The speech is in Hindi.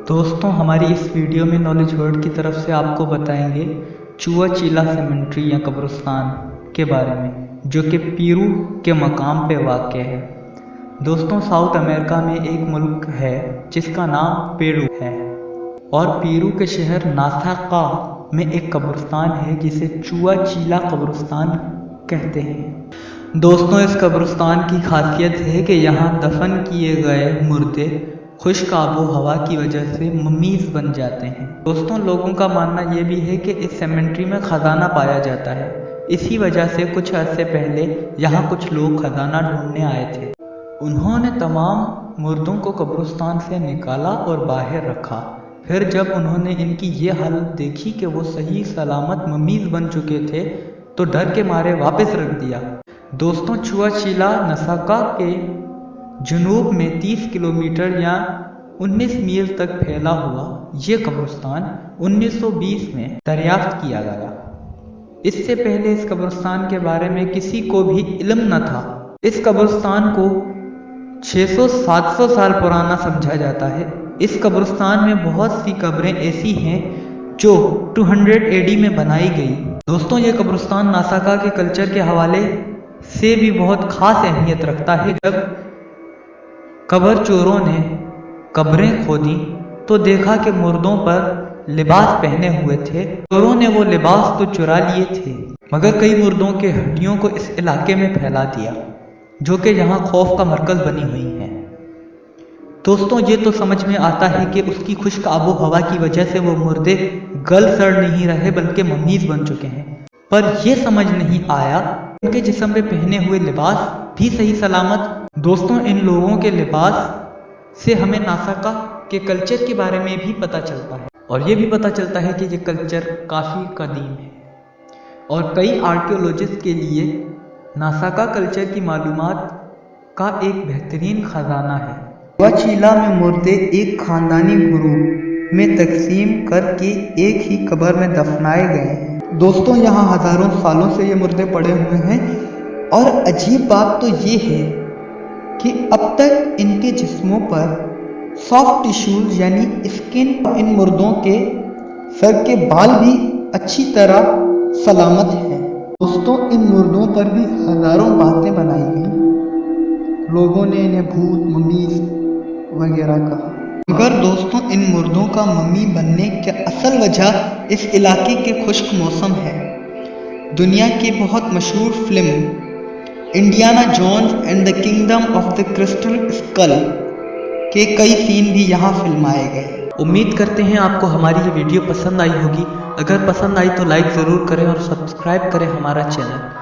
दोस्तों हमारी इस वीडियो में नॉलेज वर्ल्ड की तरफ से आपको बताएंगे चुआ चीला सेमेंट्री या कब्रिस्तान के बारे में, जो कि पेरू के मकाम पे वाक़ है। दोस्तों साउथ अमेरिका में एक मुल्क है जिसका नाम पेरू है और पेरू के शहर नासाका में एक कब्रिस्तान है जिसे चुआ चीला कब्रिस्तान कहते हैं। दोस्तों इस कब्रिस्तान की खासियत है कि यहाँ दफन किए गए मुर्दे खुश्क आबो हवा की वजह से ममीज बन जाते हैं। दोस्तों लोगों का मानना यह भी है कि इस सेमेंट्री में खजाना पाया जाता है। इसी वजह से कुछ अरसे पहले यहाँ कुछ लोग खजाना ढूंढने आए थे। उन्होंने तमाम मुर्दों को कब्रिस्तान से निकाला और बाहर रखा। फिर जब उन्होंने इनकी ये हालत देखी कि वो सही सलामत ममीज बन चुके थे तो डर के मारे वापस रख दिया। दोस्तों चुआ चीला नासाका के जुनूब में 30 किलोमीटर या 19 मील तक फैला हुआ ये कब्रिस्तान 1920 में दरियाफ्त किया गया। इससे पहले इस कब्रिस्तान के बारे में किसी को भी इल्म न था। इस कब्रिस्तान को 600-700 साल पुराना समझा जाता है। इस कब्रिस्तान में बहुत सी कब्रें ऐसी हैं जो 200 AD में बनाई गई। दोस्तों ये कब्रिस्तान नासाका के कल्चर के हवाले से भी बहुत खास अहमियत रखता है। जब कब्र चोरों ने कब्रें खोदी तो देखा कि मुर्दों पर लिबास पहने हुए थे। चोरों ने वो लिबास तो चुरा लिए थे मगर कई मुर्दों के हड्डियों को इस इलाके में फैला दिया, जो कि यहाँ खौफ का मरकज बनी हुई है। दोस्तों ये तो समझ में आता है कि उसकी खुश्क आबो हवा की वजह से वो मुर्दे गल सड़ नहीं रहे बल्कि ममीज बन चुके हैं, पर यह समझ नहीं आया उनके जिस्म पे पहने हुए लिबास भी सही सलामत। दोस्तों इन लोगों के लिबास से हमें नासाका के कल्चर के बारे में भी पता चलता है और ये भी पता चलता है कि ये कल्चर काफ़ी कदीम है और कई आर्कियोलॉजिस्ट के लिए नासाका कल्चर की मालूमात का एक बेहतरीन खजाना है। चुआ चीला में मुर्दे एक खानदानी ग्रुप में तकसीम करके एक ही कब्र में दफनाए गए हैं। दोस्तों यहाँ हजारों सालों से ये मुर्दे पड़े हुए हैं और अजीब बात तो ये है कि अब तक इनके जिस्मों पर सॉफ्ट टिश्यूज यानी स्किन, इन मुर्दों के सर के बाल भी अच्छी तरह सलामत हैं। दोस्तों इन मुर्दों पर भी हजारों बातें बनाई गई। लोगों ने इन्हें भूत, ममीज वगैरह कहा, मगर दोस्तों इन मुर्दों का मम्मी बनने की असल वजह इस इलाके के खुश्क मौसम है। दुनिया की बहुत मशहूर film Indiana Jones and the Kingdom of the Crystal Skull के कई सीन भी यहाँ फिल्माए गए। उम्मीद करते हैं आपको हमारी ये वीडियो पसंद आई होगी। अगर पसंद आई तो लाइक ज़रूर करें और सब्सक्राइब करें हमारा चैनल।